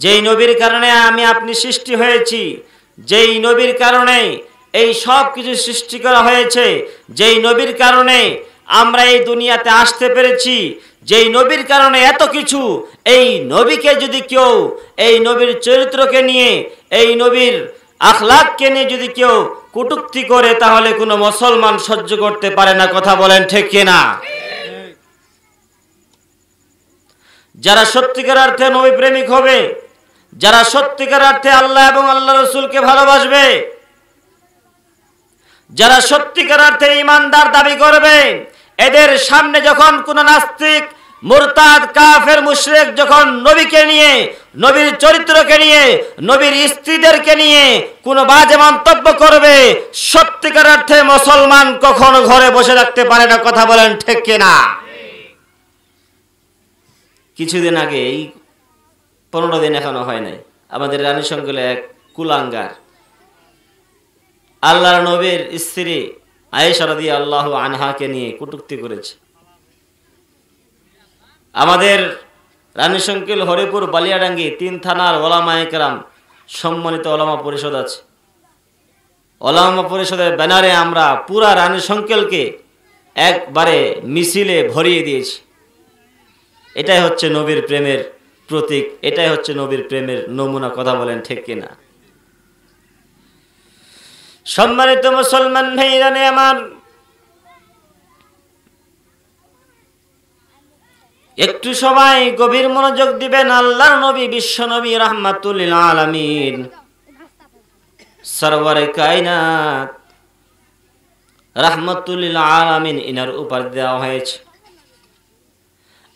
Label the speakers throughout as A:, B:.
A: যেই নবীর কারণে আমি আপনি সৃষ্টি হয়েছি, যেই নবীর কারণে এই সব কিছু সৃষ্টি করা হয়েছে, যেই নবীর কারণে আমরা এই দুনিয়াতে আসতে পেরেছি, যেই নবীর কারণে এত কিছু, এই নবীকে যদি কেউ, এই নবীর চরিত্রকে নিয়ে, এই নবীর আখলাককে নিয়ে যদি কেউ কটূক্তি করে, তাহলে কোনো মুসলমান সহ্য করতে পারে না। কথা বলেন ঠিক কিনা? যারা সত্যিকার অর্থে নবী প্রেমিক হবে, যারা সত্যিকার অর্থে আল্লাহ এবং আল্লাহ রসুলকে ভালোবাসবে, যারা সত্যিকার অর্থে ঈমানদার দাবি করবে, এদের সামনে যখন কোন নাস্তিক, মুরতাদ, কাফের, মুশরিক যখন নবীকে নিয়ে, নবীর চরিত্রকে নিয়ে, নবীর স্ত্রীদেরকে নিয়ে কোনো বাজে মন্তব্য করবে, সত্যিকার অর্থে মুসলমান কখনো ঘরে বসে থাকতে পারে না। কথা বলেন ঠিক কিনা? কিছুদিন আগে, এই 15 দিন এখনো হয় নাই, আমাদের রানীশঙ্কলে এক কুলাঙ্গার আল্লাহর নবীর স্ত্রী আয়েশা রাদিয়াল্লাহু আনহাকে নিয়ে কটূক্তি করেছে। আমাদের রানীশঙ্কল, হরিপুর, বালিয়াডাঙ্গি 3 থানার ওলামায়ে কেরাম, সম্মানিত ওলামা পরিষদ আছে। ওলামা পরিষদের ব্যানারে আমরা পুরা রানীশঙ্কলকে একবারে মিছিলে ভরিয়ে দিয়েছি। এটাই হচ্ছে নবীর প্রেমের প্রতীক, এটাই হচ্ছে নবীর প্রেমের নমুনা। কথা বলেন ঠিক কিনা? সম্মানিত মুসলমান ভাইরা আমার, একটু সবাই গভীর মনোযোগ দিবেন। আল্লাহর নবী, বিশ্ব নবী, রাহমাতুল লিল আলামিন, সরওয়ারে কায়নাত, রাহমাতুল লিল আলামিন, ইনার উপর দেওয়া হয়েছে।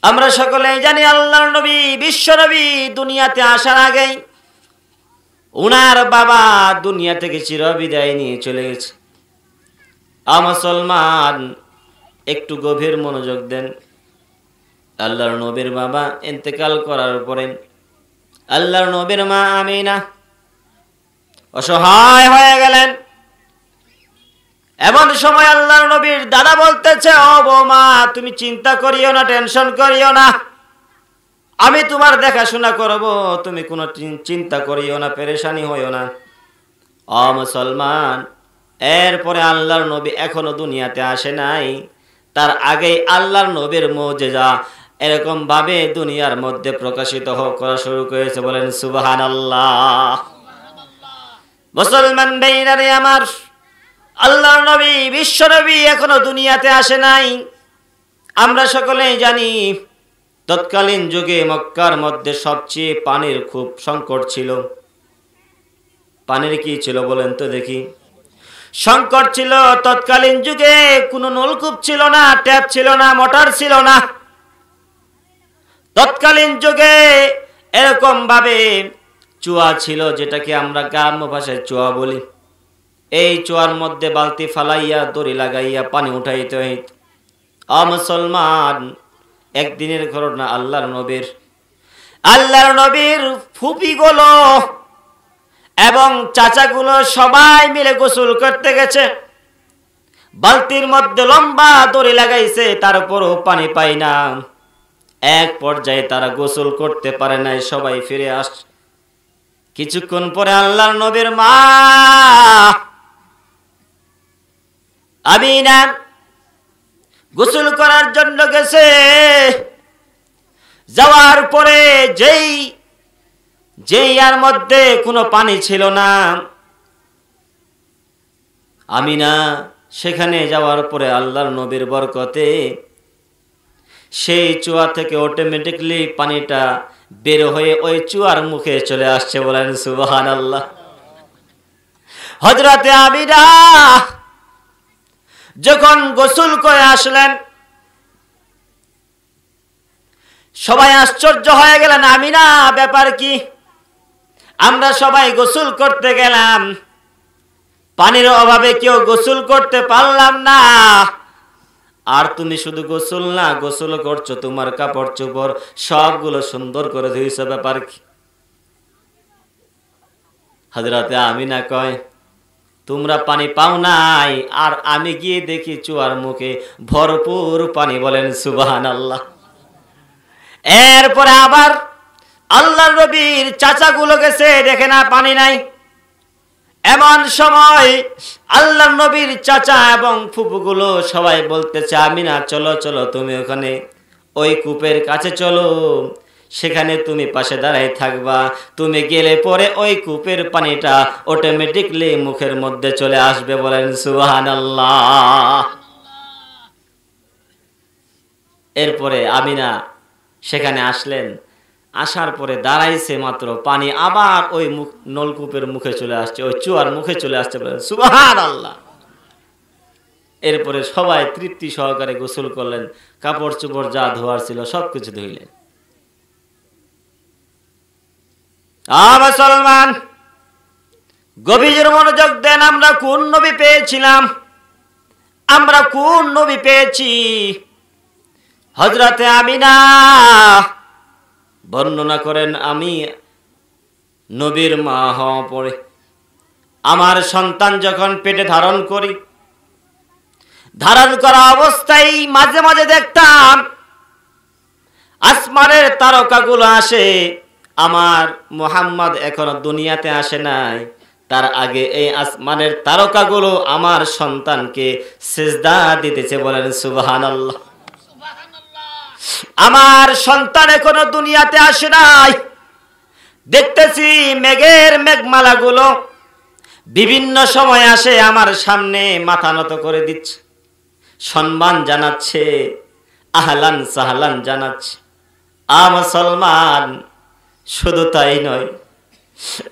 A: আমরা সকলেই জানি আল্লাহর নবী, বিশ্ব নবী দুনিয়াতে আসার আগে উনার বাবা দুনিয়া থেকে চিরবিদায় নিয়ে চলে গেছে। মুসলমান একটু গভীর মনোযোগ দেন। আল্লাহর নবীর বাবা ইন্তেকাল করার পরে আল্লাহর নবীর মা আমিনা অসহায় হয়ে গেলেন। এমন সময় আল্লাহর নবীর দাদা বলতেছে, ও বৌমা, তুমি চিন্তা করিও না, টেনশন করিও না, আমি তোমার দেখাশোনা করব, তুমি কোনো চিন্তা করিও না, পেরেশানি হইও না। মুসলমান, এরপরে আল্লাহর নবী এখনো দুনিয়াতে আসে নাই, তার আগেই আল্লাহর নবীর মুজিজা এরকম ভাবে দুনিয়ার মধ্যে প্রকাশিত করা শুরু করেছে। বলেন সুবহানাল্লাহ। মুসলমান ভাইরা আমার, আল্লাহর নবী, বিশ্ব নবী এখনো দুনিয়াতে আসে নাই। আমরা সকলেই জানি তৎকালীন যুগে মক্কার মধ্যে সবচেয়ে পানির খুব সংকট ছিল। পানির কি ছিল বলেন তো দেখি? সংকট ছিল। তৎকালীন যুগে কোনো নলকূপ ছিল না, ট্যাপ ছিল না, মোটর ছিল না। তৎকালীন যুগে এরকম ভাবে চুয়া ছিল, যেটাকে আমরা গ্রাম্য ভাষায় চুয়া বলি। এই চুয়ার মধ্যে বালতি ফালাইয়া, দড়ি লাগাইয়া পানি উঠাইতে হইত। মুসলমান, একদিনের ঘটনা, আল্লাহর নবীর ফুপিগুলো এবং চাচাগুলো সবাই মিলে গোসল করতে গেছে। বালতির মধ্যে লম্বা দড়ি লাগাইছে, তারপরও পানি পায় না। এক পর্যায়ে তারা গোসল করতে পারে নাই, সবাই ফিরে আসছে। কিছুক্ষণ পরে আল্লাহর নবীর মা আমিনা গোসল করার জন্য গেছে। যাওয়ার পরে যেই আর মধ্যে কোনো পানি ছিল না, আমিনা সেখানে যাওয়ার পরে আল্লাহর নবীর বরকতে সেই চুয়া থেকে অটোমেটিকলি পানিটা বের হয়ে ওই চুয়ার মুখে চলে আসছে। বলেন সুবহানাল্লাহ। হযরতে আমিনা যখন গোসল করে আসলেন, সবাই আশ্চর্য হয়ে গেলেন, আমিনা ব্যাপার কি? আমরা সবাই গোসল করতে গেলাম, পানির অভাবে কেউ গোসল করতে পারলাম না, আর তুমি শুধু গোসল না, গোসল করছো, তোমার কাপড় চোপড় সবগুলো সুন্দর করে ধুইছো, ব্যাপার কি? হযরতে আমিনা কয়, তোমরা পানি পাও নাই, আর আমি গিয়ে দেখি চুয়ার মুখে ভরপুর পানি। বলেন সুবহানাল্লাহ। এরপরে আবার আল্লাহর নবীর চাচাগুলো গেছে, দেখে না পানি নাই। এমন সময় আল্লাহর নবীর চাচা এবং ফুপুগুলো সবাই বলতেছে, আমিনা চলো চলো, তুমি ওখানে ওই কূপের কাছে চলো, সেখানে তুমি পাশে দাঁড়াই থাকবা, তুমি গেলে পরে ওই কূপের পানিটা অটোমেটিকলি মুখের মধ্যে চলে আসবে। বলেন সুবহানাল্লাহ। এরপরে আমিনা সেখানে আসলেন, আসার পরে দাঁড়াইছে মাত্র, পানি আবার ওই নলকূপের মুখে চলে আসছে, ওই চুয়ার মুখে চলে আসছে। বলেন সুবহানাল্লাহ। এরপরে সবাই তৃপ্তি সহকারে গোসল করলেন, কাপড় চোপড় যা ধোয়ার ছিল সবকিছু ধুইলেন। মুসলমান, গভীর মনোযোগ দেন। আমরা কোন নবী পেয়েছিলাম? আমরা কোন নবী পেয়েছি? হযরতে আমিনা বর্ণনা করেন, আমি নবীর মা হওয়া পরে আমার সন্তান যখন পেটে ধারণ করি, ধারণ করা অবস্থায় মাঝে মাঝে দেখতাম আসমানের তারকাগুলো আসে। আমার মুহাম্মদ এখনো দুনিয়াতে আসে নাই, তার আগে এই আসমানের তারকাগুলো আমার সন্তানকে সিজদা দিতেছে। বলেন সুবহানাল্লাহ। আমার সন্তান এখনো দুনিয়াতে আসে নাই, দেখতেছি মেঘের মেঘমালাগুলো বিভিন্ন সময় আসে, আমার সামনে মাথা নত করে দিচ্ছে, সম্মান জানাচ্ছে, আহলান সাহলান জানাচ্ছে। মুসলমান, শুধু তাই নয়,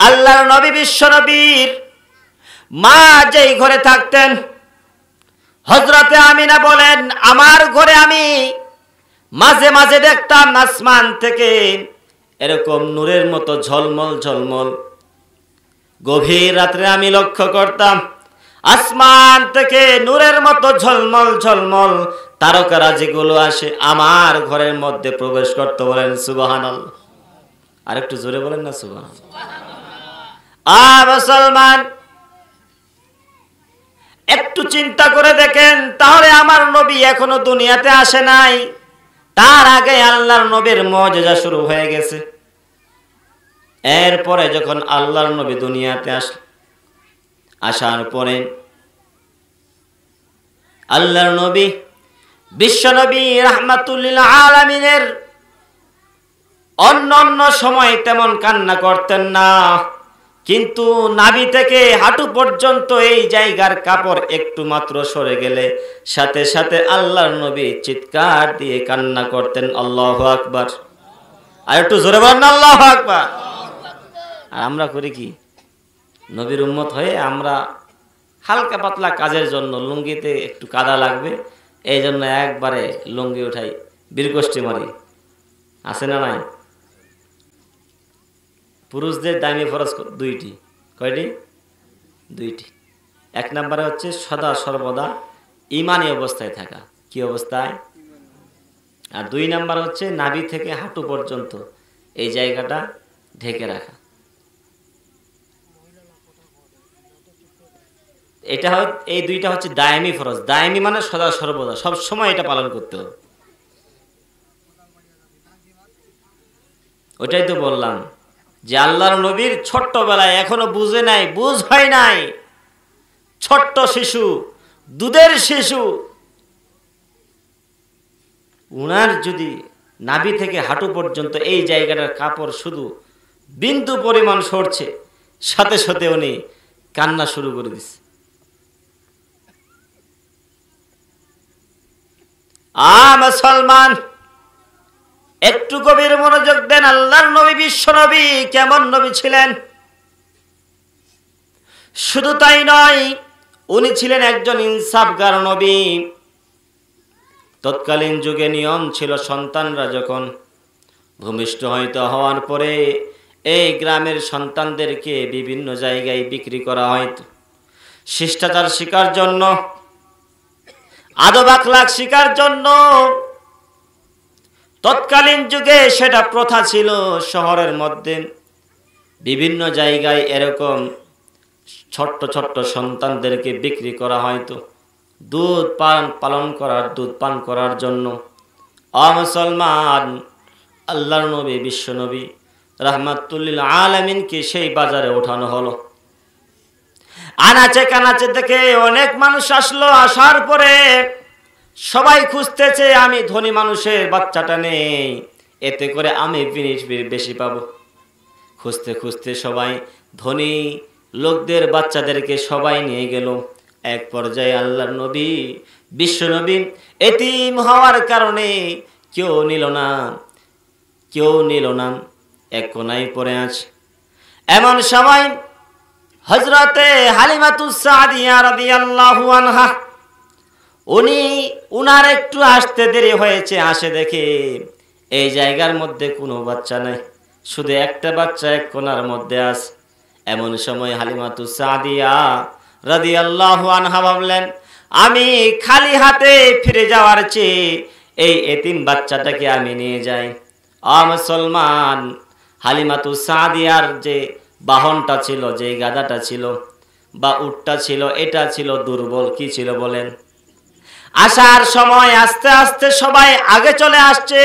A: আল্লাহর নবী বিশ্ব নবীর মা যেই ঘরে থাকতেন, হযরতে আমিনা বলেন, আমার ঘরে আমি মাঝে মাঝে দেখতাম আসমান থেকে এরকম নূরের মতো ঝলমল ঝলমল। গভীর রাত্রে আমি লক্ষ্য করতাম আসমান থেকে নূরের মতো ঝলমল ঝলমল তারকারা যেগুলো আসে আমার ঘরের মধ্যে প্রবেশ করতে। বলেন সুবহানাল্লাহ। আর একটু জোরে বলেন না সুবহানাল্লাহ। মুসলমান, একটু চিন্তা করে দেখেন, তাহলে আমার নবী এখনো দুনিয়াতে আসে নাই, তার আগে আল্লাহর নবীর মুজিজা শুরু হয়ে গেছে। এরপরে যখন আল্লাহর নবী দুনিয়াতে আসার পরে আল্লাহর নবী বিশ্ব নবী রাহমাতুল লিল আলামিনের অন্য সময় তেমন কান্না করতেন না, কিন্তু নাভি থেকে হাঁটু পর্যন্ত এই জায়গার কাপড় একটু মাত্র সরে গেলে সাথে সাথে আল্লাহর নবী চিৎকার দিয়ে কান্না করতেন। আল্লাহু আকবার। আর একটু জোরে বলেন আল্লাহু আকবার। আর আমরা করি কি? নবীর উম্মত হয়ে আমরা হালকা পাতলা কাজের জন্য লুঙ্গিতে একটু কাদা লাগবে, এই জন্য একবারে লুঙ্গি উঠাই, বীরগোষ্ঠী মারি। আছে না নাই? পুরুষদের দামি ফরজ দুইটি। কয়টি? দুইটি। এক নম্বরে হচ্ছে সদা সর্বদা ঈমানী অবস্থায় থাকা। কি অবস্থায়? আর দুই নাম্বার হচ্ছে নাভি থেকে হাঁটু পর্যন্ত এই জায়গাটা ঢেকে রাখা। এটা এই দুইটা হচ্ছে দায়মি ফরজ। দায়মি মানে সদা সর্বদা, সব সময় এটা পালন করতে হবে। ওটাই তো বললাম যে আল্লাহর নবীর ছোট্টবেলায় এখনো বুঝে নাই, বুঝ হয় নাই, ছোট্ট শিশু, দুধের শিশু, উনার যদি নাভি থেকে হাঁটু পর্যন্ত এই জায়গাটার কাপড় শুধু বিন্দু পরিমাণ সরছে, সাথে সাথে উনি কান্না শুরু করে দিচ্ছে। মুসলমান, একটু গভীর মনোযোগ দেন। আল্লাহর নবী বিশ্ব নবী কেমন নবী ছিলেন? শুধু তাই নয়, উনি ছিলেন একজন ইনসাফগার নবী। তৎকালীন যুগে নিয়ম ছিল, সন্তানরা যখন ভূমিষ্ঠ হওয়ার পরে এই গ্রামের সন্তানদেরকে বিভিন্ন জায়গায় বিক্রি করা হতো শিষ্টাচার শিকার জন্য, আদব আখলাক শিকার জন্য। তৎকালীন যুগে সেটা প্রথা ছিল। শহরের মধ্যে বিভিন্ন জায়গায় এরকম ছোট্ট ছোট্ট সন্তানদেরকে বিক্রি করা হয়তো দুধ পান করার জন্য। মুসলমান, আল্লাহর নবী বিশ্ব নবী রাহমাতুল লিল আলামিনকে সেই বাজারে ওঠানো হলো। আনাচে কানাচে থেকে অনেক মানুষ আসলো। আসার পরে সবাই খুঁজতেছে আমি ধনী মানুষের বাচ্চাটা নেই, এতে করে আমি বেশি পাবো। খুঁজতে খুঁজতে সবাই ধনী লোকদের বাচ্চাদেরকে সবাই নিয়ে গেল। এক পর্যায়ে আল্লাহর নবী, বিশ্ব নবী এতিম হওয়ার কারণে কেউ নিল না, এক কোনায় পড়ে আছে। এমন সময় হযরতে হালিমাতুস সাদিয়া রাদিয়াল্লাহু আনহা, উনার একটু আসতে দেরি হয়েছে। আসে দেখে এই জায়গার মধ্যে কোনো বাচ্চা নাই, শুধু একটা বাচ্চা এক কোনার মধ্যে আছে। এমন সময় হালিমাতুস সাদিয়া রাদিয়াল্লাহু আনহা ভাবলেন, আমি খালি হাতে ফিরে যাওয়ার চেয়ে এই এতিম বাচ্চাটাকে আমি নিয়ে যাই। মুসলমান, হালিমাতুস সাদিয়ার যে বাহনটা ছিল, যে গাধাটা ছিল বা উটটা ছিল, এটা ছিল দুর্বল। কি ছিল বলেন? আসার সময় আস্তে আস্তে সবাই আগে চলে আসছে।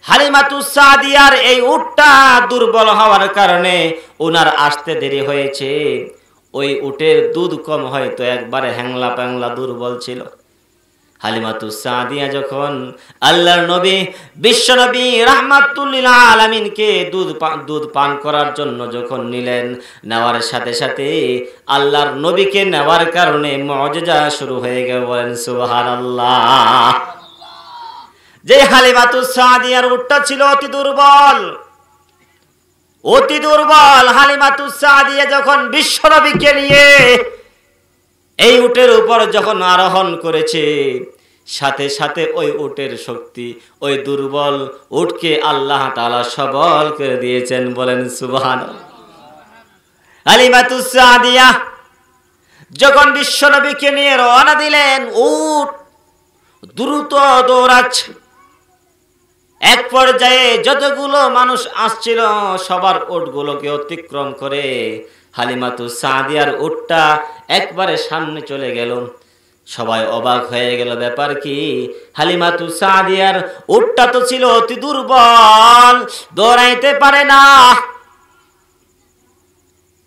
A: হালিমাতুস সাদিয়ার এই উটটা দুর্বল হওয়ার কারণে ওনার আসতে দেরি হয়েছে। ওই উটের দুধ কম, হয়তো একবারে হ্যাংলা প্যাংলা দুর্বল ছিল। হালিমাতুস সাদিয়া যখন আল্লাহর নবী বিশ্ব নবী রাহমাতুল লিল আলামিনকে দুধ পান করার জন্য যখন নিলেন, নেওয়ার সাথে সাথে আল্লাহর নবীকে নেওয়ার কারণে মুআজিজা শুরু হয়ে গেল। বলেন সুবহানাল্লাহ। যে হালিমাতুস সাদিয়ার উটটা ছিল অতি দুর্বল, হালিমাতুস সাদিয়া যখন বিশ্ব নবীকে নিয়ে এই উটের উপর যখন আরোহণ করেছে, সাথে সাথে ওই উটের শক্তি ওই দুর্বল উটকে আল্লাহ তাআলা সবল করে দিয়েছেন। বলেন সুবহানাল্লাহ। হালিমাতুস সাদিয়া যখন বিশ্ব নবীকে নিয়ে রওনা দিলেন, উট দ্রুত দৌড়াচ্ছে। এক পর্যায়ে যতগুলো মানুষ আসছিল সবার উটগুলোকে অতিক্রম করে হালিমাতুস সাদিয়ার উটটা একবারে সামনে চলে গেল। সবাই অবাক হয়ে গেল, ব্যাপার কি? হালিমাতুস সাদিয়ার উটটা তো ছিল অতি দুর্বল, দৌড়াইতে পারে না,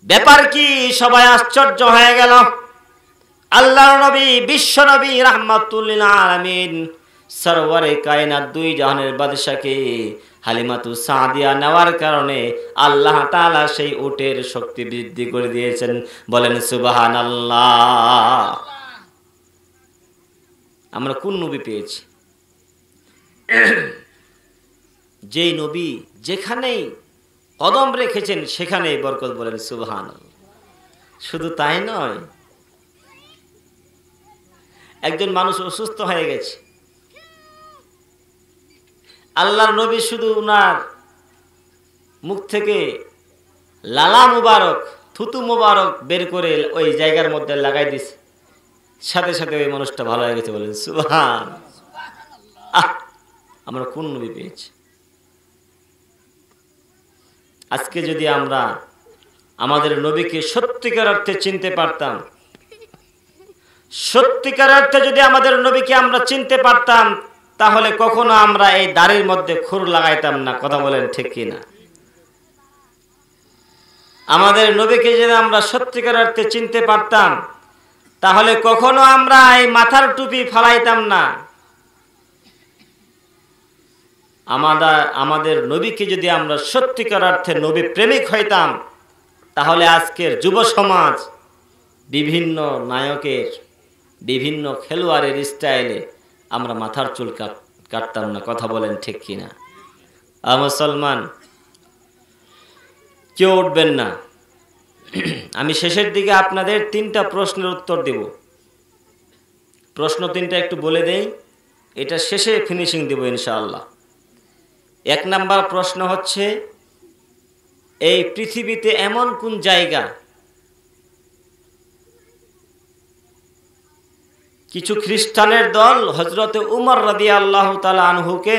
A: ব্যাপার কি? সবাই আশ্চর্য হয়ে গেল। আল্লাহর নবী বিশ্ব নবী রাহমাতুল লিল আলামিন সরওয়ারে কায়নাত, দুই জাহানের বাদশাকে হালিমাতুস সাদিয়া নেওয়ার কারণে আল্লাহ তাআলা সেই উটের শক্তি বৃদ্ধি করে দিয়েছেন। বলেন সুবহানাল্লাহ। আমরা কোন নবী পেয়েছি? যেই নবী যেখানেই কদম রেখেছেন সেখানেই বরকত। বলেন সুবহানাল্লাহ। শুধু তাই নয়, একজন মানুষ অসুস্থ হয়ে গেছে, আল্লাহর নবী শুধু উনার মুখ থেকে লালা মুবারক, থুতু মুবারক বের করে ওই জায়গার মধ্যে লাগাই দিছে, সাথে সাথে ওই মানুষটা ভালো হয়ে গেছে। বলেন সুবহানাল্লাহ। আমরা কোন নবী পেয়েছি? আজকে যদি আমরা আমাদের নবীকে সত্যিকার অর্থে চিনতে পারতাম, সত্যিকার অর্থে যদি আমাদের নবীকে আমরা চিনতে পারতাম, তাহলে কখনো আমরা এই দাড়ির মধ্যে খুর লাগাইতাম না। কথা বলেন ঠিক কিনা? আমাদের নবীকে যদি আমরা সত্যিকার অর্থে চিনতে পারতাম, তাহলে কখনো আমরা এই মাথার টুপি ফালাইতাম না। আমাদের নবীকে যদি আমরা সত্যিকার অর্থে নবী প্রেমিক হইতাম, তাহলে আজকের যুব সমাজ বিভিন্ন নায়কের, বিভিন্ন খেলোয়াড়ের স্টাইলে আমরা মাথার চুল কাটতাম না। কথা বলেন ঠিক কিনা? মুসলমান, কেউ উঠবেন না। আমি শেষের দিকে আপনাদের 3টা প্রশ্নের উত্তর দেব। প্রশ্ন 3টা একটু বলে দেই, এটা শেষে ফিনিশিং দেব ইনশাআল্লাহ। 1 নাম্বার প্রশ্ন হচ্ছে, এই পৃথিবীতে এমন কোন জায়গা কিছু খ্রিস্টানের দল হযরতে উমর রাদিয়াল্লাহু তাআলা আনহুকে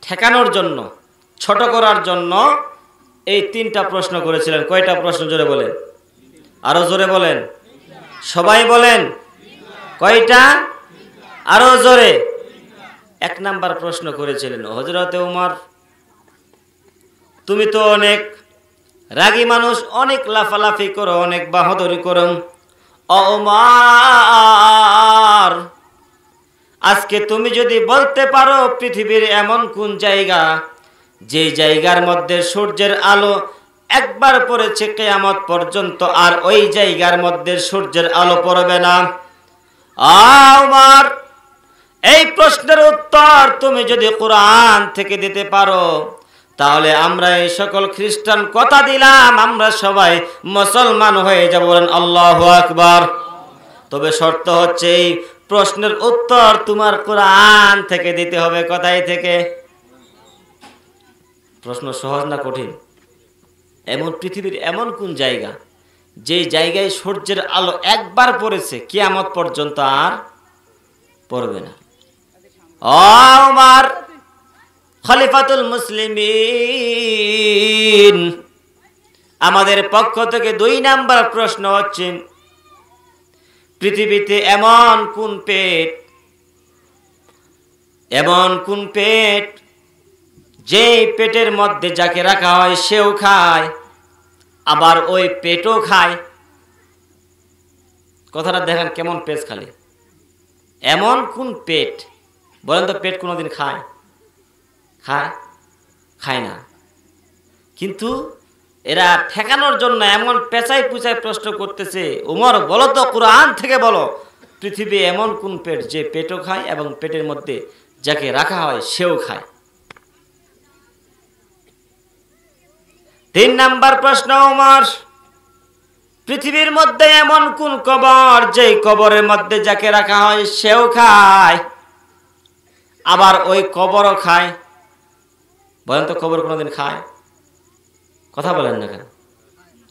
A: ঠেকানোর জন্য, ছোট করার জন্য এই 3টা প্রশ্ন করেছিলেন। কয়টা প্রশ্ন? জোরে বলেন, আরো জোরে বলেন, সবাই বলেন কয়টা? আরো জোরে। 1 নাম্বার প্রশ্ন করেছিলেন, হযরতে উমর, তুমি তো অনেক রাগী মানুষ অনেক লাফালাফি করো, অনেক বাহাদুরি করো। ওমর, আজকে তুমি যদি বলতে পারো পৃথিবীর এমন কোন জায়গা যে জায়গার মধ্যে সূর্যের আলো একবার পড়েছে কিয়ামত পর্যন্ত আর ওই জায়গার মধ্যে সূর্যের আলো পড়বে না, ওমর এই প্রশ্নের উত্তর তুমি যদি কোরআন থেকে দিতে পারো তাহলে আমরা এই সকল খ্রিস্টান কথা দিলাম আমরা সবাই মুসলমান হয়ে যাব। বলেন আল্লাহু আকবার। তবে শর্ত হচ্ছে এই প্রশ্নের উত্তর তোমার কোরআন থেকে দিতে হবে। কোথায় থেকে? প্রশ্ন সহজ না কঠিন? এমন পৃথিবীর এমন কোন জায়গা যে জায়গায় সূর্যের আলো একবার পড়েছে কিয়ামত পর্যন্ত আর পড়বে না? ওমর খলিফাতুল মুসলিমিন, আমাদের পক্ষ থেকে 2 নাম্বার প্রশ্ন হচ্ছে পৃথিবীতে এমন কোন পেট যে পেটের মধ্যে যাকে রাখা হয় সেও খায় আবার ওই পেটও খায়? কথাটা দেখেন কেমন পেট খালি। এমন কোন পেট বলেন তো? পেট কোনোদিন খায়? খায় না। কিন্তু এরা ঠেকানোর জন্য এমন পেঁচাই পুচাই প্রশ্ন করতেছে। উমর বলো তো, কোরআন থেকে বলো, পৃথিবী এমন কোন পেট যে পেটও খায় এবং পেটের মধ্যে যাকে রাখা হয় সেও খায়? 3 নাম্বার প্রশ্ন উমর, পৃথিবীর মধ্যে এমন কোন কবর যে কবরের মধ্যে যাকে রাখা হয় সেও খায় আবার ওই কবরও খায়? বলেন তো, কবর কোনোদিন খায়? কথা বলেন না কেন?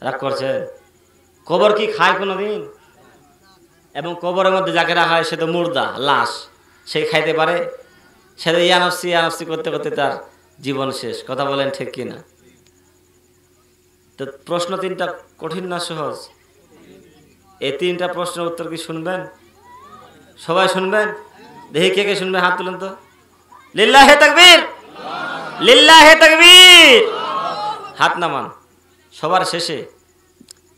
A: রাগ করছেন? কবর কি খায় কোনোদিন? এবং কবরের মধ্যে যাকে রাখা হয় সে তো মুর্দা, লাশ, সে খাইতে পারে? সে তো ইয়ানফসি করতে করতে তার জীবন শেষ। কথা বলেন ঠিক কিনা? তো প্রশ্ন 3টা কঠিন না সহজ? এই 3টা প্রশ্নের উত্তর কি শুনবেন? সবাই শুনবেন? দেখি কে কে শুনবেন, হাত তুলেন তো। লিল্লাহে তাকবীর, লিল্লাহে তাকবীর। হাত নামান। সবার শেষে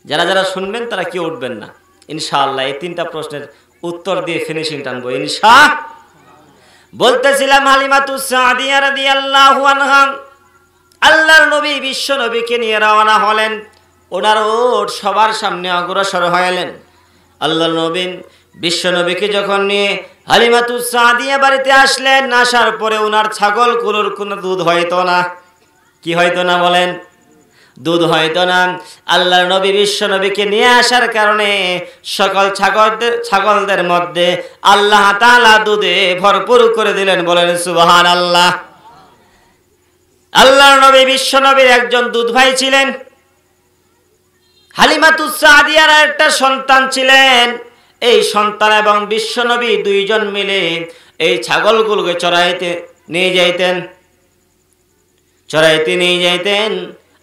A: যারা যারা শুনবেন তারা কেউ উঠবেন না ইনশাআল্লাহ। এই 3টা প্রশ্নের উত্তর দিয়ে ফিনিশিং টানবো ইনশাআল্লাহ। বলতেছিলাম হালিমাতুস সাদিয়া রাদিয়াল্লাহু আনহা আল্লাহর নবী বিশ্ব নবীকে নিয়ে রওনা হলেন। ওনার ওট সবার সামনে অগ্রসর হলেন। আল্লাহর নবী বিশ্ব নবীকে যখন নিয়ে হালিমাতুস সাদিয়া বাড়িতে আসলেন, আসার পরে ওনার ছাগলগুলোর কোনো দুধ হইতো না। কি হইতো না বলেন? দুধ হইতো না। আল্লাহর নবী বিশ্ব নবীকে নিয়ে আসার কারণে সকল ছাগলদের মধ্যে আল্লাহ তাআলা দুধে ভরপুর করে দিলেন। বলেন সুবহানাল্লাহ। আল্লাহর নবী বিশ্ব নবীর একজন দুধ ভাই ছিলেন। হালিমাতুস সাদিয়ার একটা সন্তান ছিলেন। এই সন্তান এবং বিশ্ব নবী 2 জন মিলে এই ছাগলগুলোকে চড়াইতে নিয়ে যাইতেন।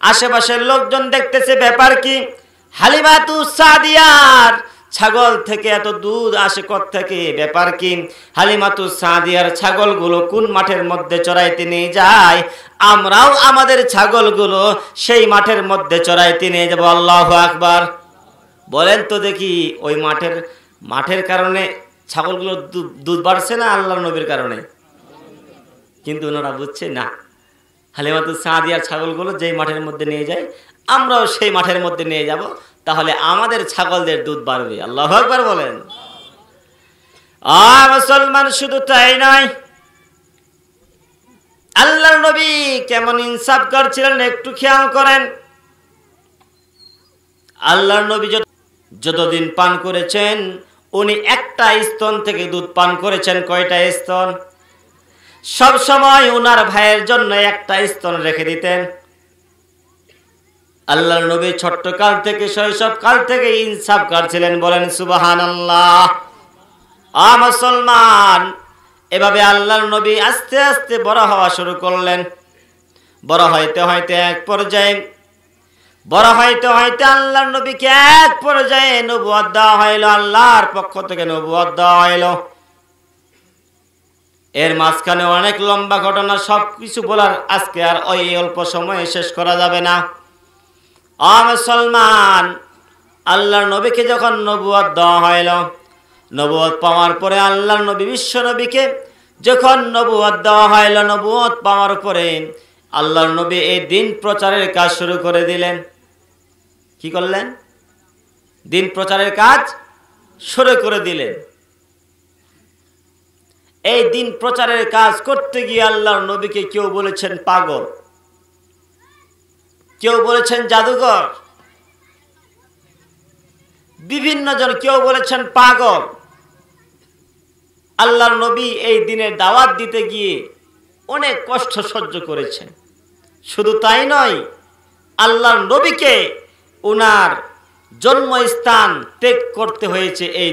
A: আশেপাশের লোকজন দেখতেছে ব্যাপার কি, হালিমাতুস সাদিয়ার ছাগল থেকে এত দুধ আসে কোত্থেকে, ব্যাপার কি? হালিমাতুস সাদিয়ার ছাগলগুলো কোন মাঠের মধ্যে চড়াইতে নিয়ে যায়, আমরাও আমাদের ছাগলগুলো সেই মাঠের মধ্যে চড়াইতে নিয়ে যাব। আল্লাহু আকবার। বলেন তো দেখি, ওই মাঠের কারণে ছাগলগুলো দুধ বাড়ছে না আল্লাহর নবীর কারণে? কিন্তু ওনারা বুঝছে না, হালিমাতুস সাদিয়ার ছাগলগুলো যেই মাঠের মধ্যে নিয়ে যায় আমরাও সেই মাঠের মধ্যে নিয়ে যাব, তাহলে আমাদের ছাগলদের দুধ বাড়বে। আল্লাহু আকবার বলেন। মুসলমান শুধু তাই নয়, আল্লাহর নবী কেমন ইনসাফ করছিলেন একটু খেয়াল করেন। আল্লাহর নবী যতদিন পান করেছেন উনি একটা স্তন থেকে দুধ পান করেছেন। কয়টা স্তন? সব সময় উনার ভাইয়ের জন্য একটা স্তন রেখে দিতেন। আল্লাহর নবী ছোট্ট কাল থেকে, শৈশব কাল থেকে ইনসাফ করছিলেন। বলেন সুবহানাল্লাহ। মুসলমান, এভাবে আল্লাহর নবী আস্তে আস্তে বড় হওয়া শুরু করলেন। বড় হইতে হইতে আল্লাহর নবীকে এক পর্যায়ে নবুয়ত দেওয়া হইল। আল্লাহর পক্ষ থেকে নবুয়ত দেওয়া হইল। এর মাঝখানে অনেক লম্বা ঘটনা, সবকিছু বলার আজকে আর ওই অল্প সময়ে শেষ করা যাবে না। মুসলমান, আল্লাহর নবীকে যখন নবুয়ত দেওয়া হইল, নবুয়ত পাওয়ার পরে আল্লাহর নবী বিশ্ব নবীকে যখন নবুয়ত দেওয়া হইল, নবুয়ত পাওয়ার পরে আল্লাহর নবী এই দিন প্রচারের কাজ শুরু করে দিলেন। কি করলেন? দিন প্রচারের কাজ শুরু করে দিলেন। এই দিন প্রচারের কাজ করতে গিয়ে আল্লাহর নবীকে কেউ বলেছেন পাগল, কেউ বলেছেন জাদুঘর, বিভিন্ন জন কেউ বলেছেন পাগল। আল্লাহর নবী এই দিনের দাওয়াত দিতে গিয়ে অনেক কষ্ট সহ্য করেছেন। শুধু তাই নয়, আল্লাহর নবীকে উনার জন্মস্থান ত্যাগ করতে হয়েছে এই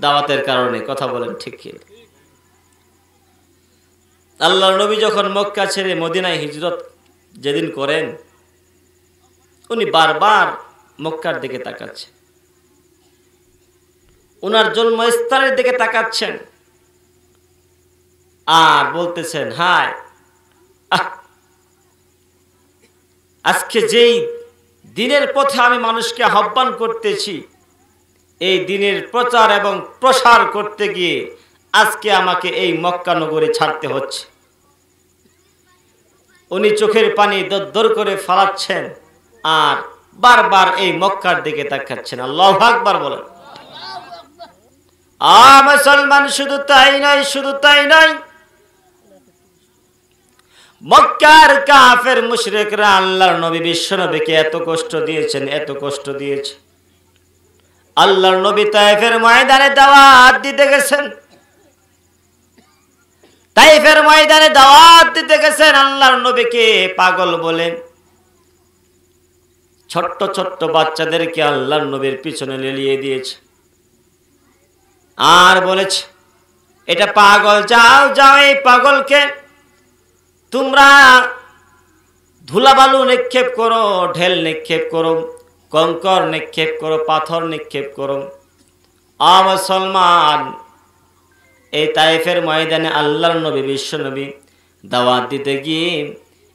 A: দাওয়াতের কারণে। কথা বলেন ঠিক কি? আল্লাহর নবী যখন মক্কা ছেড়ে মদিনায় হিজরত যেদিন করেন, উনি বারবার মক্কার দিকে তাকাচ্ছেন, উনার জন্মস্থানের দিকে তাকাচ্ছেন আর বলতেছেন, হায় আজকে যেই দিনের পথে আমি মানুষকে আহ্বান করতেছি, এই দিনের প্রচার এবং প্রসার করতে গিয়ে আজকে আমাকে এই মক্কা নগরী ছাড়তে হচ্ছে। উনি চোখের পানি দরদর করে ফালাচ্ছেন আর বারবার এই মক্কার দিকে তাকাচ্ছেন। আল্লাহু আকবার বলেন। মুসলমান, শুধু তাই নয়, শুধু তাই নয়, মক্কার কাফের মুশরিকরা আল্লাহর নবী বিশ্ব নবীকে এত কষ্ট দিয়েছেন, এত কষ্ট দিয়েছে। আল্লাহর নবী তায়েফের ময়দানে দাওয়াত দিতে গেছেন, তায়েফের ময়দানে দাওয়াত দিতে গেছেন। আল্লাহর নবীকে পাগল বলেন, ছোট্ট ছোট্ট বাচ্চাদেরকে আল্লাহর নবীর পিছনে লেলিয়ে দিয়েছে আর বলেছে, এটা পাগল, যাও যাও এই পাগলকে তোমরা ধুলাবালু নিক্ষেপ করো, ঢেল নিক্ষেপ করো, কঙ্কর নিক্ষেপ করো, পাথর নিক্ষেপ করো। মুসলমান, এই তায়েফের ময়দানে আল্লাহর নবী বিশ্ব নবী দাওয়াত দিতে গিয়ে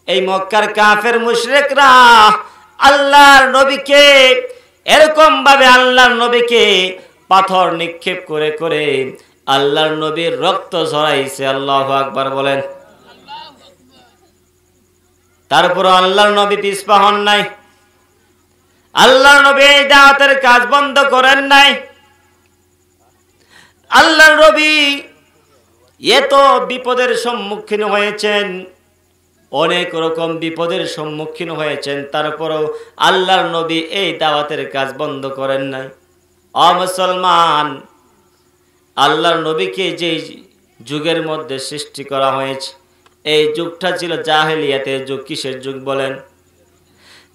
A: এই মক্কার কাফের মুশরিকরা আল্লাহর নবীকে এরকম ভাবে আল্লাহর নবীকে পাথর নিক্ষেপ করে করে আল্লাহর নবীর রক্ত ঝরাইছে। আল্লাহু আকবার বলেন। তারপর আল্লাহর নবী পিছপা হন নাই, আল্লাহর নবী এই দাওয়াতের কাজ বন্ধ করেন নাই। আল্লাহর নবী এত বিপদের সম্মুখীন হয়েছেন, অনেক রকম বিপদের সম্মুখীন হয়েছেন, তারপরও আল্লাহর নবী এই দাওয়াতের কাজ বন্ধ করেন নাই। মুসলমান, আল্লাহর নবীকে যে যুগের মধ্যে সৃষ্টি করা হয়েছে, এই যুগটা ছিল জাহেলিয়াতের যুগ। কিসের যুগ বলেন?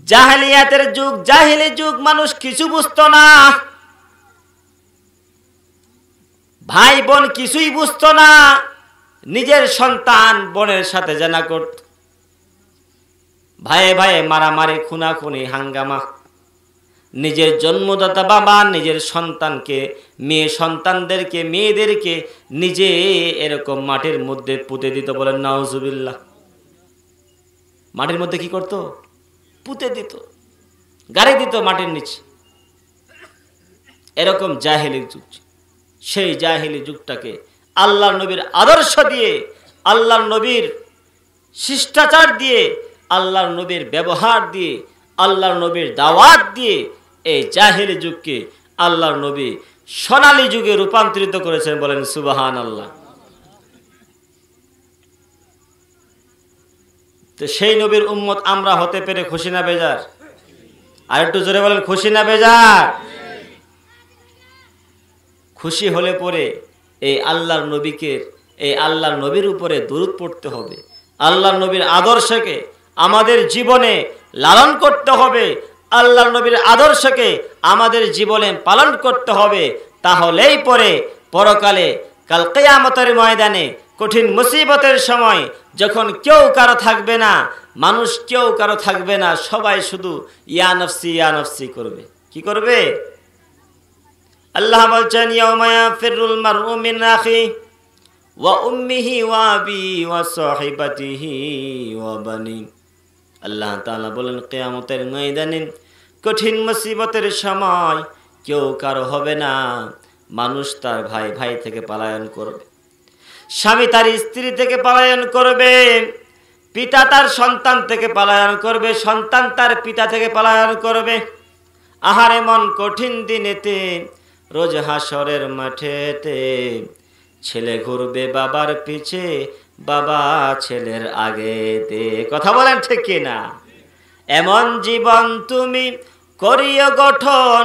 A: জাহেলিয়াতের যুগ। জাহেলি যুগ, মানুষ কিছু বুঝতো না, ভাই বোন কিছুই বুঝতো না, নিজের সন্তান বোনের সাথে জানা করত, ভাইয়ে ভাইয়ে মারামারি, খুনাখুনি, হাঙ্গামা। নিজের জন্মদাতা বাবা নিজের সন্তানকে, মেয়ে সন্তানদেরকে, মেয়েদেরকে নিজে এরকম মাটির মধ্যে পুঁতে দিত। বলেন নাউজুবিল্লাহ। মাটির মধ্যে কি করত? পুঁতে দিত, গাড়ি দিত মাটির নিচে। এরকম জাহেলি যুগ। সেই জাহেলি যুগটাকে আল্লাহর নবীর আদর্শ দিয়ে, আল্লাহর নবীর শিষ্টাচার দিয়ে, আল্লাহর নবীর ব্যবহার দিয়ে, আল্লাহর নবীর দাওয়াত দিয়ে এই জাহেলি যুগকে আল্লাহর নবী সোনালী যুগে রূপান্তরিত করেছেন। বলেন সুবহানাল্লাহ। তো সেই নবীর উম্মত আমরা হতে পেরে খুশি না বেজার? আর একটু জোরে বলেন, খুশি না বেজার? খুশি হলে পরে এই আল্লাহর নবীকে, এই আল্লাহর নবীর উপরে দরুদ পড়তে হবে, আল্লাহর নবীর আদর্শকে আমাদের জীবনে লালন করতে হবে, আল্লাহর নবীর আদর্শকে আমাদের জীবনে পালন করতে হবে। তাহলেই পরে পরকালে কাল কিয়ামতের ময়দানে কঠিন মুসিবতের সময় যখন কেউ কারো থাকবে না, মানুষ কেউ কারো থাকবে না, সবাই শুধু ইয়া নফসি করবে। কি করবে? আল্লাহ বলছেন, ইয়াউমা ইয়াফিরুল মারউ মিন আখি ওয়া উম্মিহি ওয়া আবি ওয়া সাহিবাতিহি ওয়া বানি। আল্লাহ তাআলা বলেন কিয়ামতের ময়দানে কঠিন মুসিবতের সময় কেউ কারো হবে না। মানুষ তার ভাই ভাই থেকে পলায়ন করবে, স্বামী তার স্ত্রী থেকে পলায়ন করবে, পিতা তার সন্তান থেকে পলায়ন করবে, সন্তান তার পিতা থেকে পলায়ন করবে। আহার এমন কঠিন দিনেতে রোজ হাসরের মাঠেতে ছেলে ঘুরবে বাবার পিছে, বাবা ছেলের আগেতে। কথা বলেন ঠিক কিনা? এমন জীবন তুমি করিও গঠন,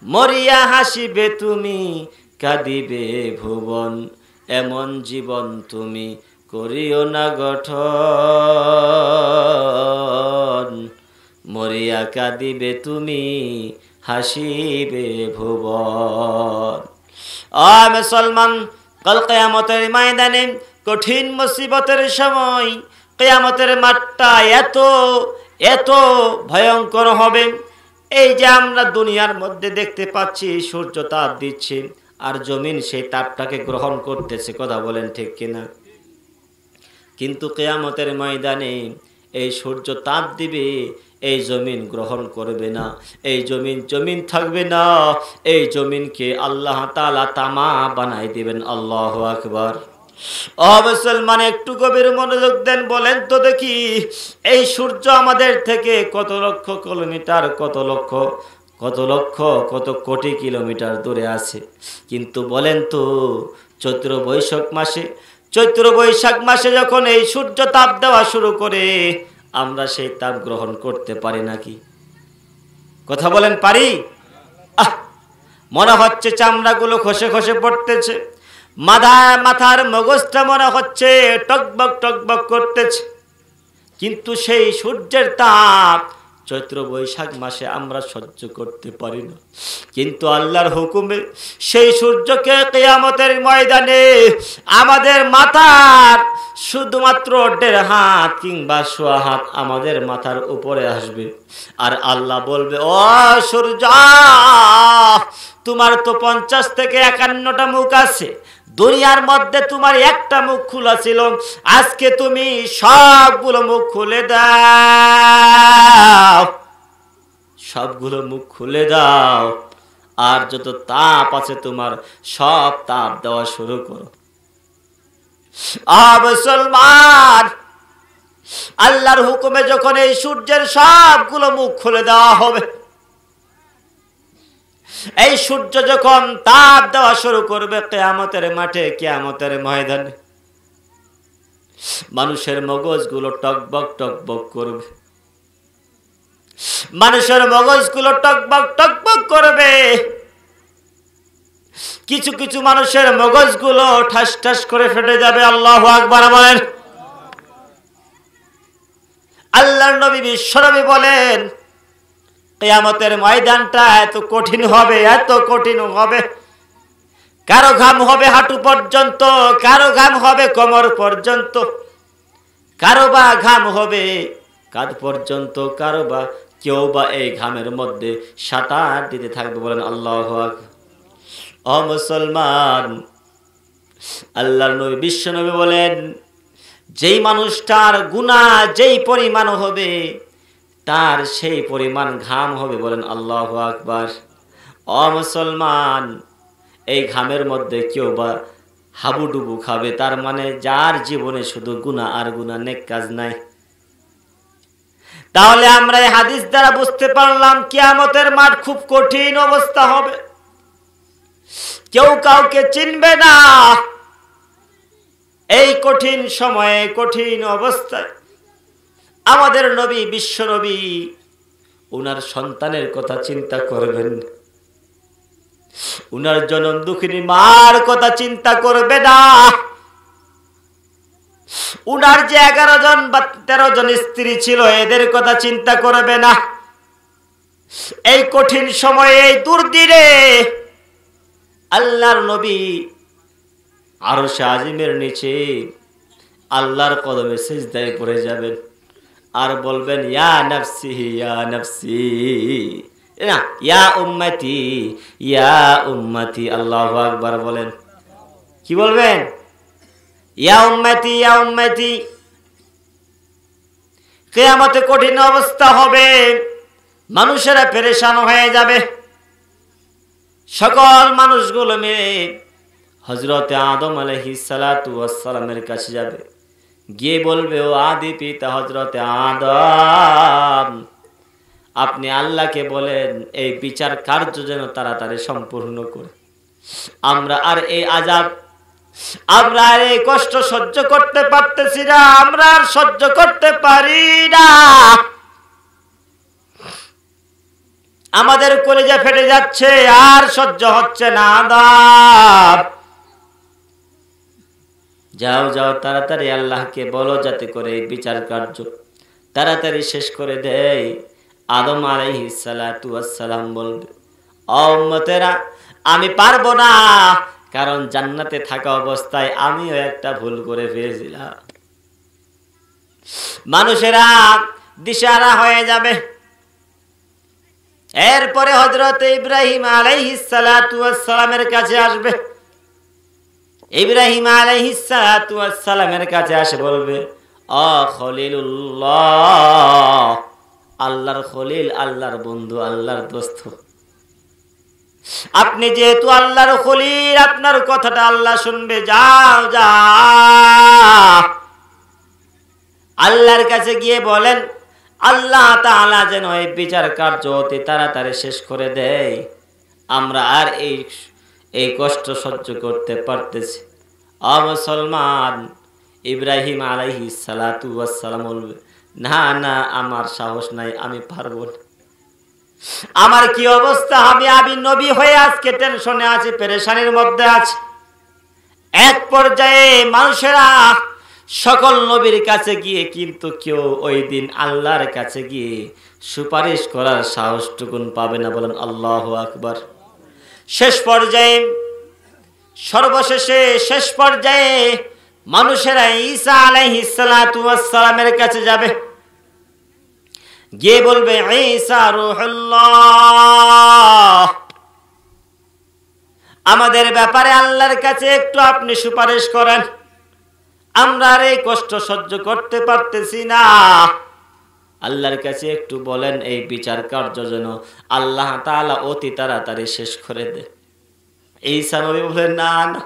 A: মরিয়া হাসিবে তুমি, কাঁদিবে ভুবন। এমন জীবন তুমি করিও না গঠন, মরিয়া কাঁদিবে তুমি, হাসিবে ভুবন। মুসলমান, কাল কিয়ামতের ময়দানে কঠিন মুসিবতের সময় কিয়ামতের মাঠটা এত এত ভয়ঙ্কর হবে। এই যে আমরা দুনিয়ার মধ্যে দেখতে পাচ্ছি সূর্য তাপ দিচ্ছে, আর জমিন সেই তাপটাকে গ্রহণ করতেছে। কথা বলেন ঠিক কিনা? কিন্তু কিয়ামতের ময়দানে এই সূর্য তাপ দিবে, এই জমিন গ্রহণ করবে না। এই জমিন থাকবে না। এই জমিনকে আল্লাহ তাআলা তামা বানাই দিবেন। আল্লাহু আকবার। মুসলমান, একটু গভীর মনোযোগ দেন। বলেন তো দেখি, এই সূর্য আমাদের থেকে কত লক্ষ কিলোমিটার, কত লক্ষ কত কোটি কিলোমিটার দূরে আছে। কিন্তু বলেন তো, চৈত্র বৈশাখ মাসে যখন এই সূর্য তাপ দেওয়া শুরু করে, আমরা সেই তাপ গ্রহণ করতে পারি নাকি? কথা বলেন, পারি? মনে হচ্ছে চামড়াগুলো খসে খসে পড়তেছে, মাথার মগজটা মনে হচ্ছে টকবক করতেছে। কিন্তু সেই সূর্যের তাপ চৈত্র বৈশাখ মাসে আমরা সহ্য করতে পারি না। কিন্তু আল্লাহর হুকুমে সেই সূর্যকে কিয়ামতের ময়দানে আমাদের মাথার শুধুমাত্র 1.5 হাত কিংবা 1.25 হাত আমাদের মাথার উপরে আসবে। আর আল্লাহ বলবে, ও সূর্য, তোমার তো 50 থেকে 51টা মুখ আছে, দুনিয়ার মধ্যে তোমার একটা মুখ খোলা ছিল, আজকে তুমি সবগুলো মুখ খুলে দাও, সবগুলো মুখ খুলে দাও, আর যত তাপ আছে তোমার সব তাপ দেওয়া শুরু করো। মুসলমান, আল্লাহর হুকুমে যখন এই সূর্যের সবগুলো মুখ খুলে দেওয়া হবে, এই সূর্য যখন তাপ দেওয়া শুরু করবে কিয়ামতের মাঠে, কিয়ামতের ময়দানে, মানুষের মগজগুলো টকবক করবে, মানুষের মগজগুলো টকবক করবে। কিছু কিছু মানুষের মগজগুলো ঠাস করে ফেটে যাবে। আল্লাহু আকবার বলেন। আল্লাহর নবী বিশ্বনবী বলেন, কিয়ামতের ময়দানটা এত কঠিন হবে, কারো ঘাম হবে হাঁটু পর্যন্ত, কারো ঘাম হবে কোমর পর্যন্ত, কারো বা ঘাম হবে কাঁধ পর্যন্ত, কারো বা কেউ বা এই ঘামের মধ্যে সাঁতার দিতে থাকবে। বলেন আল্লাহু আকবার। মুসলমান, আল্লাহর নবী বিশ্বনবী বলেন, যেই মানুষটার গুনাহ যেই পরিমাণ হবে, তার সেই পরিমাণ ঘাম হবে। বলেন আল্লাহু আকবার। মুসলমান, এই ঘামের মধ্যে কেউ বা হাবুডুবু খাবে, তার মানে যার জীবনে শুধু গুনাহ আর গুনাহ, নেক কাজ নাই। তাহলে আমরা এই হাদিস দ্বারা বুঝতে পারলাম কিয়ামতের মাঠ খুব কঠিন অবস্থা হবে, কেউ কাউকে চিনবে না। এই কঠিন সময়ে, কঠিন অবস্থায় আমাদের নবী বিশ্বনবী উনার সন্তানের কথা চিন্তা করবেন, উনার জনম দুঃখিনী মার কথা চিন্তা করবে না, উনার যে 11 জন বা 13 জন স্ত্রী ছিল এদের কথা চিন্তা করবে না। এই কঠিন সময়ে, এই দুর্দিনে আল্লাহর নবী আরশে আজিমের নিচে আল্লাহর কদমে সিজদায় পড়ে যাবেন আর বলবেন, ইয়া নাফসি ইয়া নাফসি, না ইয়া উম্মতি ইয়া উম্মতি। আল্লাহু আকবার বলেন। কি বলবেন? ইয়া উম্মতি ইয়া উম্মতি। কিয়ামতে কঠিন অবস্থা হবে, মানুষেরা পেরেশান হয়ে যাবে। সকল মানুষগুলো মিলে হযরতে আদম আলাইহিস সালাতু ওয়াস সালামের কাছে যাবে, গিয়ে বলবে, ও আদি পিতা হযরতে আদম, আপনি আল্লাহকে বলেন এই বিচার কার্য যেন তাড়াতাড়ি সম্পূর্ণ করে, আমরা আর এই আযাব, আমরা আর এই কষ্ট সহ্য করতে পারতেছি না, আমরা আর সহ্য করতে পারি না, আমাদের কলিজা ফেটে যাচ্ছে, আর সহ্য হচ্ছে না আযাব। যাও যাও তাড়াতাড়ি আল্লাহকে বলো যাতে করে এই বিচার কার্য তাড়াতাড়ি শেষ করে দেয়। আদম আলাইহিস সালাতু ওয়াস সালাম বলবে, ও উম্মতেরা, আমি পারবো না, কারণ জান্নাতে থাকা অবস্থায় আমিও একটা ভুল করে ফেলেছিলাম। মানুষেরা দিশাহারা হয়ে যাবে। এরপরে হযরত ইব্রাহিম আলাইহিস সালাতু ওয়াস সালামের কাছে আসবে। ইব্রাহিম আলাইহিস সালাতু ওয়াস সালামের কাছে আসে বলবে, ও খলিলুল্লাহ, আল্লাহর খলিল, আল্লাহর বন্ধু, আল্লাহর দোস্ত, আপনি যেহেতু আল্লাহর খলিল, আপনার কথাটা আল্লাহ শুনবে, যাও যাও আল্লাহর কাছে গিয়ে বলেন আল্লাহ তাআলা যেন এই বিচার কার্য অতি তাড়াতাড়ি শেষ করে দেয়, আমরা আর এই কষ্ট সহ্য করতে পারতেছি। ও মুসলমান, ইব্রাহিম আলাইহিস সালাতু ওয়াস সালাম বলবে, না না, আমার সাহস নাই, আমি পারবো না, আমার কি অবস্থা হবে, আমি নবী হয়ে আজকে টেনশনে আছি, পেরেশানির মধ্যে আছি। এক পর্যায়ে মানুষেরা সকল নবীর কাছে গিয়ে কিন্তু কেউ ওই দিন আল্লাহর কাছে গিয়ে সুপারিশ করার সাহসটুকুন পাবে না, বলেন আল্লাহু আকবার। শেষ পর্যায়ে, সর্বশেষে শেষ পর্যায়ে মানুষেরা ঈসা আলাইহিস সালাতু ওয়াস সালামের কাছে যাবে, গিয়ে বলবে, ঈসা রূহুল্লাহ, আমাদের ব্যাপারে আল্লাহর কাছে একটু আপনি সুপারিশ করেন, আমরা আর এই কষ্ট সহ্য করতে পারতেছি না, আল্লাহর কাছে একটু বলেন এই বিচার কার্য যেন আল্লাহ তাআলা অতি তাড়াতাড়ি শেষ করে দেয়। ঈসা নবী বলেন, না না,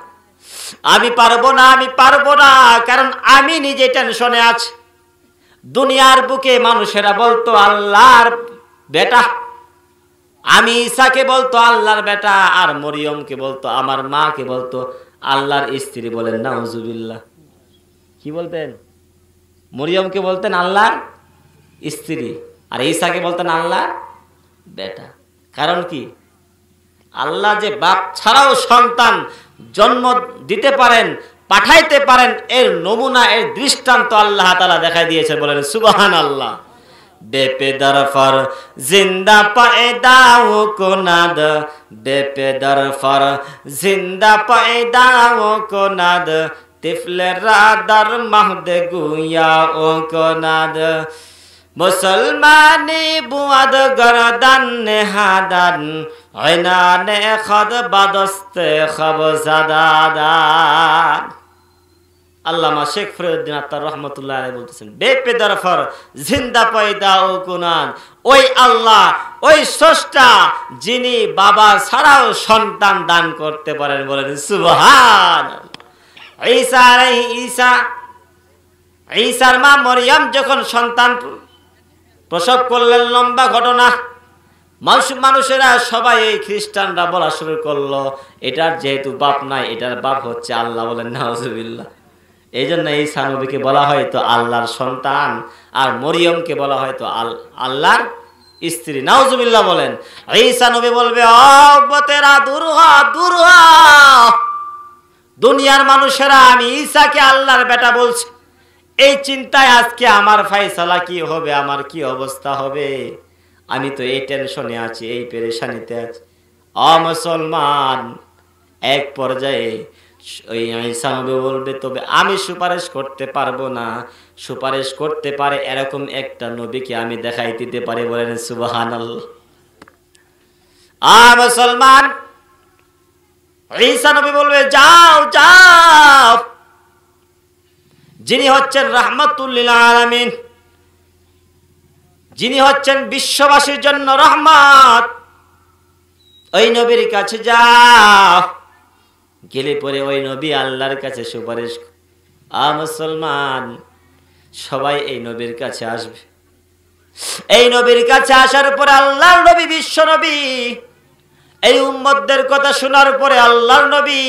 A: আমি পারবো না, আমি পারবো না, কারণ আমি নিজে টেনশনে আছি। দুনিয়ার বুকে মানুষেরা বলতো আল্লাহর বেটা, আমি ঈসাকে বলতো আল্লাহর বেটা, আর মরিয়মকে বলতো, আমার মাকে বলতো আল্লাহর স্ত্রী। বলেন নাউজুবিল্লাহ। কি বলতেন? মরিয়মকে বলতেন আল্লাহর স্ত্রী, আর ঈসাকে বলতেন আল্লাহর বেটা। কারণ কি? আল্লাহ যে বাপ ছাড়াও সন্তান জন্ম দিতে পারেন, পাঠাইতে পারেন, এর নমুনা, এর দৃষ্টান্ত আল্লাহ তাআলা দেখাই দিয়েছে। বলেন সুবহানাল্লাহ। বেপেদার ফর জিন্দা পায়দা ও কোনাদ, বেপেদার ফর জিন্দা পায়দা ও কোনাদ, তিফলে রাদার মাহদে গুয়া ও কোনাদ, মুসলমানি বুয়াদ গরদান নেহাদান, ঐনানে খদ বাদস্তে খবজাদাদান। আল্লামা শেখ ফরিউদ্দিন আত্তার রহমতুল্লাহ আলাইহি বলতেছেন, বেপেদার ফর জিন্দা পয়দা ও কুনান, ওই আল্লাহ, ওই স্রষ্টা যিনি বাবা ছাড়াও সন্তান দান করতে পারেন। বলেন সুবহানাল্লাহ। ঈসার মা মরিয়ম যখন সন্তান প্রসব করলেন, লম্বা ঘটনা, মানুষেরা সবাই, এই খ্রিস্টানরা বলা শুরু করলো, এটার যেহেতু বাপ নাই, এটার বাপ হচ্ছে আল্লাহ। বলেন নাউজুবিল্লাহ। এই জন্য ঈসা নবীকে বলা হয় তো আল্লাহর সন্তান, আর মরিয়মকে বলা হয় তো আল্লাহর স্ত্রী। নাউজুবিল্লাহ বলেন। ঈসা নবী বলবে, ও তেরা দূর হ, দূর হ, দুনিয়ার মানুষেরা আমি ঈসাকে আল্লাহর বেটা বলছি, এই চিন্তায় আজকে আমার ফয়সালা কি হবে, আমার কি অবস্থা হবে, আমি তো এই টেনশনে আছি, এই পেরেশানিতে আছি। ও মুসলমান, এক পর্যায়ে ওই ঈসা নবী বলবে, তবে আমি সুপারিশ করতে পারবো না, সুপারিশ করতে পারে এরকম একটা নবীকে আমি দেখাই দিতে পারি। বলেন সুবহানাল্লাহ। মুসলমান, ঈসা নবী বলবে, যাও যাও, যিনি হচ্ছেন রাহমাতুল লিল আলামিন, যিনি হচ্ছেন বিশ্ববাসীর জন্য রহমত, ওই নবীর কাছে যাও, গেলে পরে ওই নবী আল্লাহর কাছে সুপারিশ। মুসলমান সবাই এই নবীর কাছে আসবে। এই নবীর কাছে আসার পরে আল্লাহর নবী, বিশ্ব নবী, এই উম্মতদের কথা শোনার পরে আল্লাহর নবী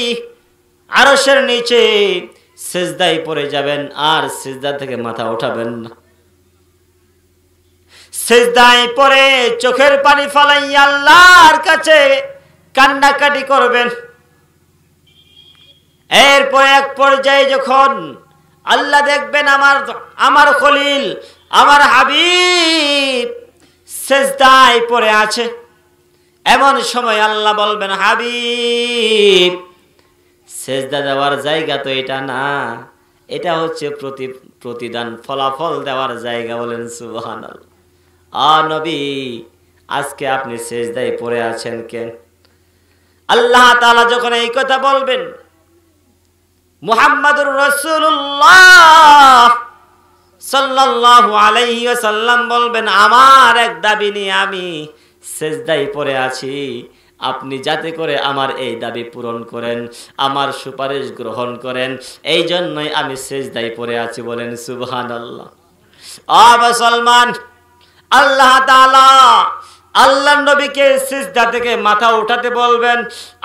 A: আরশের নিচে সিজদায় পড়ে যাবেন, আর সিজদা থেকে মাথা উঠাবেন না। সিজদায় পড়ে চোখের পানি ফালাইয়া আল্লাহর কাছে কান্নাকাটি করবেন। এরপরে এক পর্যায়ে যখন আল্লাহ দেখবেন আমার খলিল, আমার হাবিব সিজদায় পড়ে আছে, এমন সময় আল্লাহ বলবেন, হাবিব, সিজদা দেওয়ার জায়গা তো এটা না, এটা হচ্ছে প্রতিদান, ফলাফল দেওয়ার জায়গা। বলেন সুবহানাল্লাহ। নবী, আজকে আপনি সিজদায় পড়ে আছেন কেন? আল্লাহ তাআলা যখন এই কথা বলবেন, মুহাম্মাদুর রাসূলুল্লাহ সাল্লাল্লাহু আলাইহি ওয়াসাল্লাম বলবেন, আমার এক দাবি নিয়ে আমি সিজদায় পড়ে আছি, আপনি যাতে করে আমার এই দাবি পূরণ করেন, আমার সুপারিশ গ্রহণ করেন, এই জন্যই আমি সিজদায় পড়ে আছি। বলেন সুবহানাল্লাহ। মুসলমান, আল্লাহ তাআলা আল্লাহর নবীকে সিজদা থেকে মাথা উঠাতে বলবেন।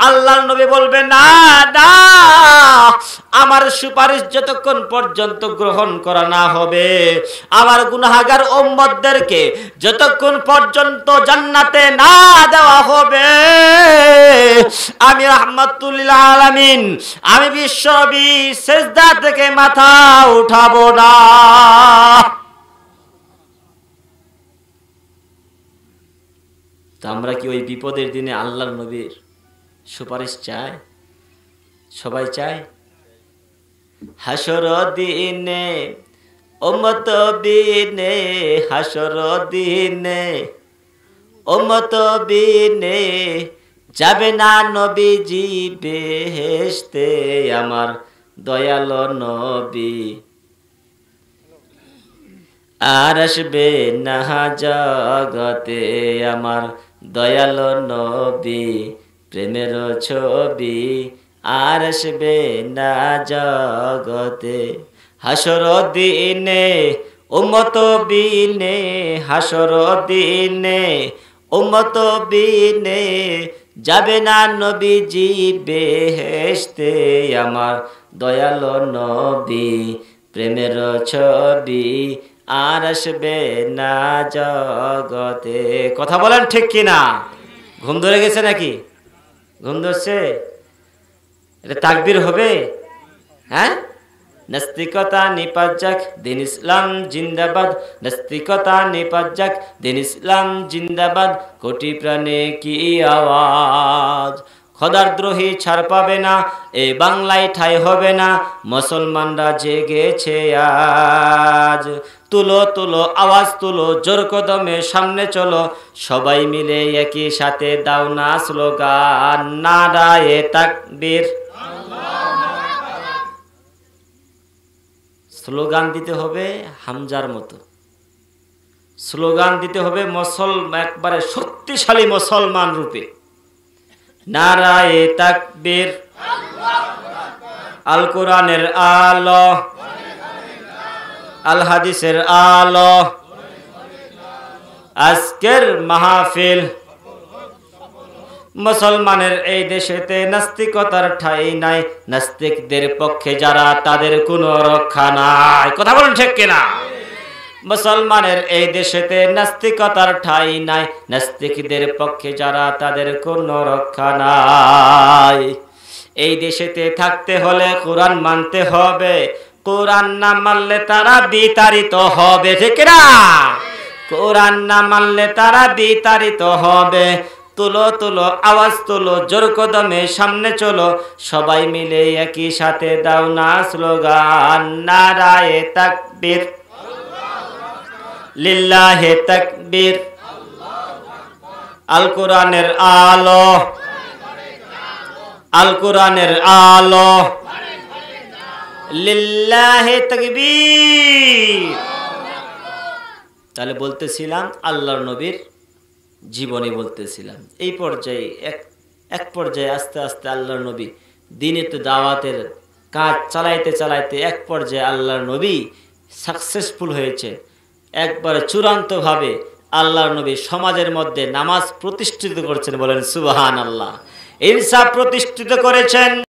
A: আল্লাহর নবী বলবেন, না না, আমার সুপারিশ যতক্ষণ পর্যন্ত গ্রহণ করা না হবে, আমার গুনাহগার উম্মতদেরকে যতক্ষণ পর্যন্ত জান্নাতে না দেওয়া হবে, আমি রাহমাতুল লিল আলামিন, আমি বিশ্বনবী সিজদা থেকে মাথা উঠাবো না। তো আমরা কি ওই বিপদের দিনে আল্লাহর নবীর সুপারিশ চাই? সবাই চায়? হাসর দিনে উম্মত বিনে, হাসর দিনে উম্মত বিনে যাবে না নবীজি বেহেশতে, আমার দয়ালো নবী আর আসবে না জগতে, আমার দয়ালো নবী প্রেমের ছবি আর আসবে না জগতে। হাসর দিনে উম্মত বিনে, হাসর দিনে উম্মত বিনে যাবে না নবীজি বেহেশতে, আমার দয়ালো নবী প্রেমের ছবি আর আসবে না জগতে। কথা বলেন ঠিক কিনা? ঘুম ধরে গেছে নাকি? ঘুম ধরছে? এটা তাকবীর হবে? হ্যাঁ, নাস্তিকতা নিপাত যাক, দিন ইসলাম জিন্দাবাদ, নাস্তিকতা নিপাত যাক, দিন ইসলাম জিন্দাবাদ, কোটি প্রাণে কি আওয়াজ। খোদারদ্রোহী ছাড় পাবে না, এই বাংলায় ঠাঁই হবে না, মুসলমানরা জেগেছে আজ। তুলো তুলো আওয়াজ তুলো, জোর কদমে সামনে চলো, সবাই মিলে একই সাথে দাও না স্লোগান, নারায়ে তাকবীর। স্লোগান দিতে হবে হামজার মতো, স্লোগান দিতে হবে একবারে শক্তিশালী মুসলমান রূপে। নারায়ে তাকবীর, আল কোরআনের আলো, আল হাদিসের আলো, আজকের মাহফিল। মুসলমানের এই দেশেতে নাস্তিকতার ঠাঁই নাই, নাস্তিকদের পক্ষে যারা তাদের কোনো রক্ষা নাই। কথা বলুন ঠিক কিনা? মুসলমানের এই দেশেতে নাস্তিকতার ঠাঁই নাই, নাস্তিকদের পক্ষে যারা তাদের কোনো রক্ষা নাই। এই দেশেতে থাকতে হলে কোরআন মানতে হবে, কোরআন না মানলে তারা বিতাড়িত হবে। ঠিক না? কোরআন না মানলে তারা বিতাড়িত হবে। তুলো তুলো আওয়াজ তুলো, জোর কদমে সামনে চলো, সবাই মিলে একই সাথে দাও না স্লোগান, নারায়ে তাকবীর, লিল্লাহে তাকবীর। আল কোরআনের আলো, আল কোরআনের আলো, লিল্লাহে তাকবীর। তাহলে বলতেছিলাম আল্লাহর নবীর জীবনী বলতেছিলাম। এই পর্যায়ে এক পর্যায়ে আস্তে আস্তে আল্লাহর নবী দিনে তো দাওয়াতের কাজ চালাইতে চালাইতে এক পর্যায়ে আল্লাহর নবী সাকসেসফুল হয়েছে। একবারে চূড়ান্তভাবে আল্লাহর নবী সমাজের মধ্যে নামাজ প্রতিষ্ঠিত করছেন। বলেন সুবহানাল্লাহ। ইনসাফ প্রতিষ্ঠিত করেছেন।